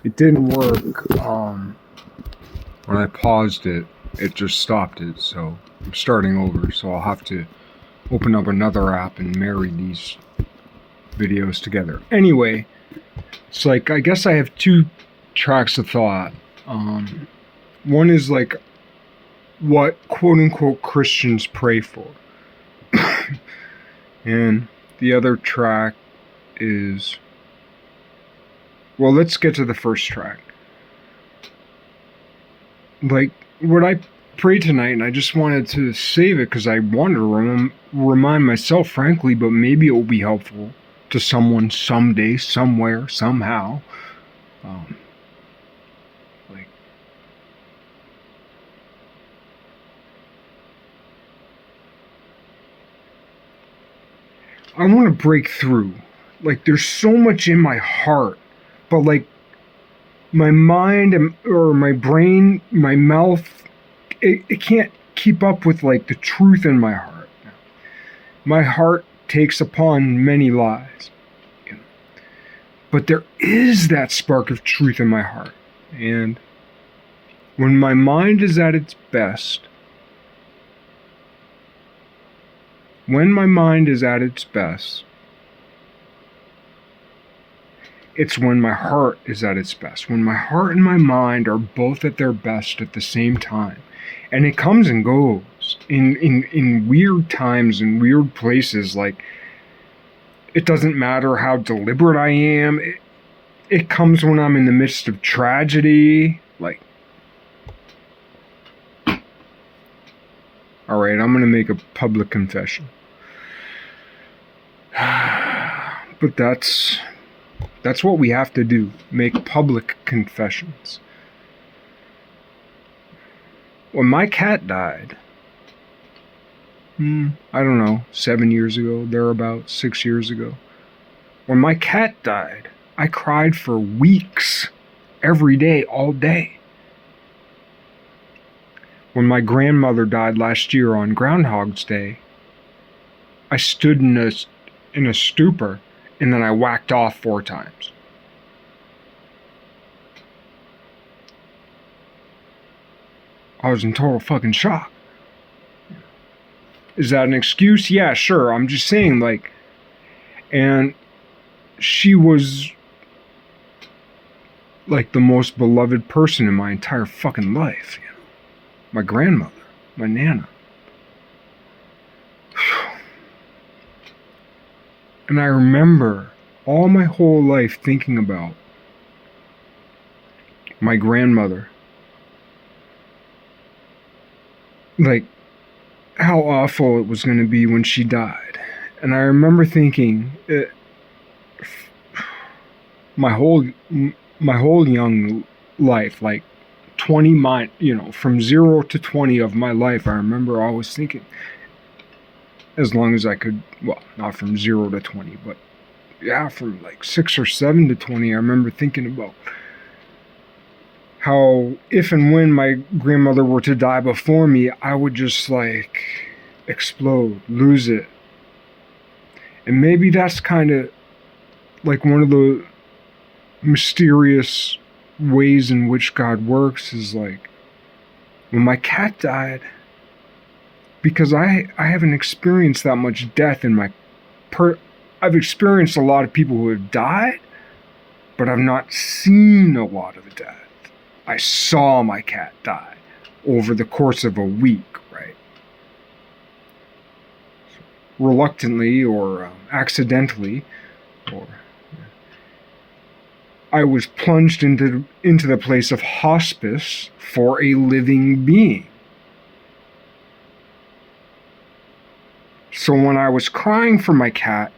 It didn't work. When I paused it, it just stopped it. So I'm starting over. So I'll have to open up another app and marry these videos together. Anyway, it's like, I guess I have two tracks of thought. One is like what quote unquote Christians pray for. And the other track is, well, let's get to the first track. Like, what I prayed tonight, and I just wanted to save it because I wanted to remind myself, frankly, but maybe it will be helpful to someone someday, somewhere, somehow. I want to break through. Like, there's so much in my heart, but like, my mind or my brain, my mouth, it can't keep up with like the truth in my heart. My heart takes upon many lies. But there is that spark of truth in my heart. And when my mind is at its best, it's when my heart is at its best. When my heart and my mind are both at their best at the same time. And it comes and goes in weird times and weird places. Like, it doesn't matter how deliberate I am. It comes when I'm in the midst of tragedy. Like, all right, I'm going to make a public confession. But that's what we have to do. Make public confessions. When my cat died, I don't know, 7 years ago, thereabouts, 6 years ago. When my cat died, I cried for weeks, every day, all day. When my grandmother died last year on Groundhog's Day, I stood in a stupor, and then I whacked off 4 times. I was in total fucking shock. Is that an excuse? Yeah, sure. I'm just saying, like, and she was like the most beloved person in my entire fucking life. You know? My grandmother, my Nana. And I remember all my whole life thinking about my grandmother. Like, how awful it was going to be when she died. And I remember thinking, my whole young life, like 20 from 0 to 20 of my life, I remember always thinking, as long as I could, well, not from 0 to 20, but yeah, from like 6 or 7 to 20, I remember thinking about how if and when my grandmother were to die before me, I would just like explode, lose it. And maybe that's kind of like one of the mysterious ways in which God works, is like when my cat died, because I haven't experienced that much death in my I've experienced a lot of people who have died, but I've not seen a lot of the death. I saw my cat die over the course of a week, right? Reluctantly or accidentally, or I was plunged into the place of hospice for a living being. So when I was crying for my cat,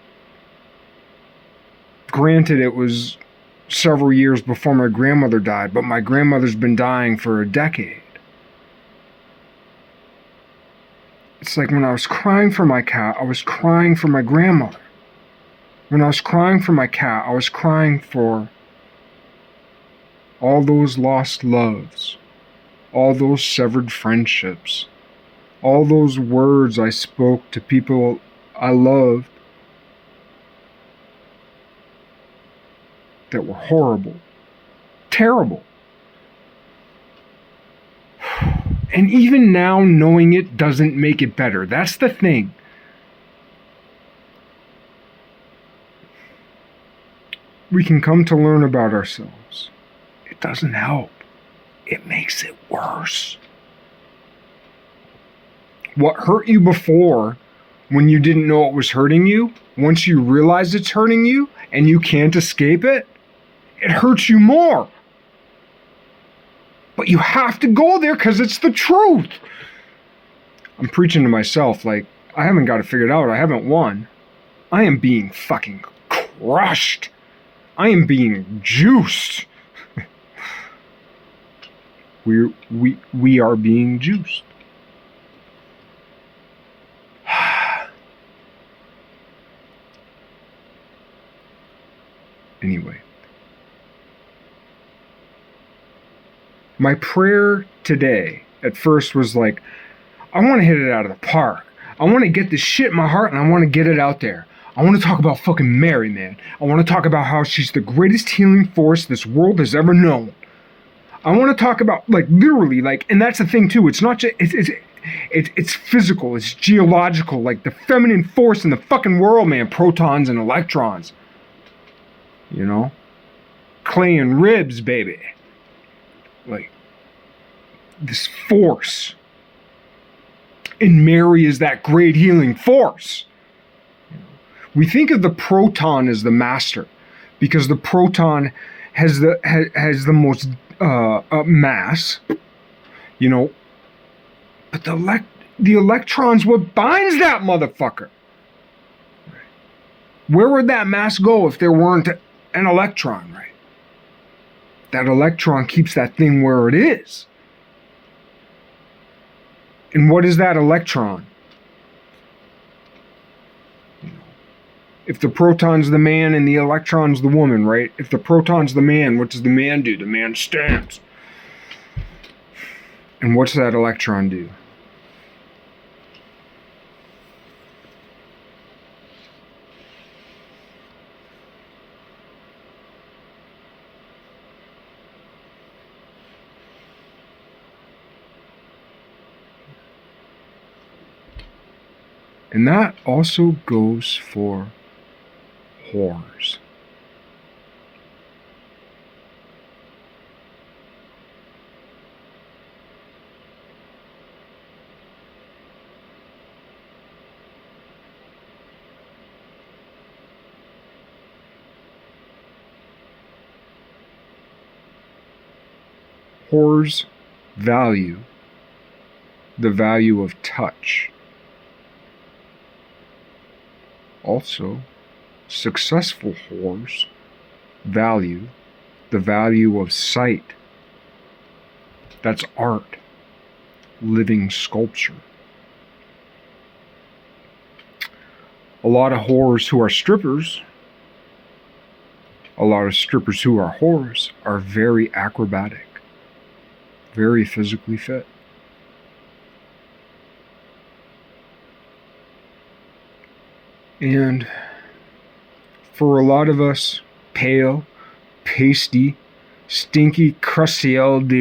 granted it was several years before my grandmother died, but my grandmother's been dying for a decade. It's like when I was crying for my cat, I was crying for my grandmother. When I was crying for my cat, I was crying for all those lost loves, all those severed friendships, all those words I spoke to people I loved that were horrible, terrible. And even now, knowing it doesn't make it better. That's the thing. We can come to learn about ourselves. It doesn't help. It makes it worse. What hurt you before, when you didn't know it was hurting you, once you realize it's hurting you and you can't escape it, it hurts you more. But you have to go there because it's the truth. I'm preaching to myself like, I haven't got it figured out. I haven't won. I am being fucking crushed. I am being juiced. We are being juiced. Anyway. My prayer today at first was like, I want to hit it out of the park. I want to get this shit in my heart and I want to get it out there. I want to talk about fucking Mary, man. I want to talk about how she's the greatest healing force this world has ever known. I want to talk about, like, literally, like, and that's the thing too. It's not just, it's physical. It's geological. Like the feminine force in the fucking world, man. Protons and electrons. You know? Clay and ribs, baby. Like, this force. And Mary is that great healing force. We think of the proton as the master because the proton has the most mass, you know. But the electron's what binds that motherfucker. Where would that mass go if there weren't an electron, right? That electron keeps that thing where it is. And what is that electron? If the proton's the man and the electron's the woman, right? If the proton's the man, what does the man do? The man stands. And what's that electron do? And that also goes for whores. Whores value the value of touch. Also, successful whores value the value of sight. That's art, living sculpture. A lot of whores who are strippers, a lot of strippers who are whores are very acrobatic, very physically fit. And for a lot of us, pale, pasty, stinky, crusty old dudes,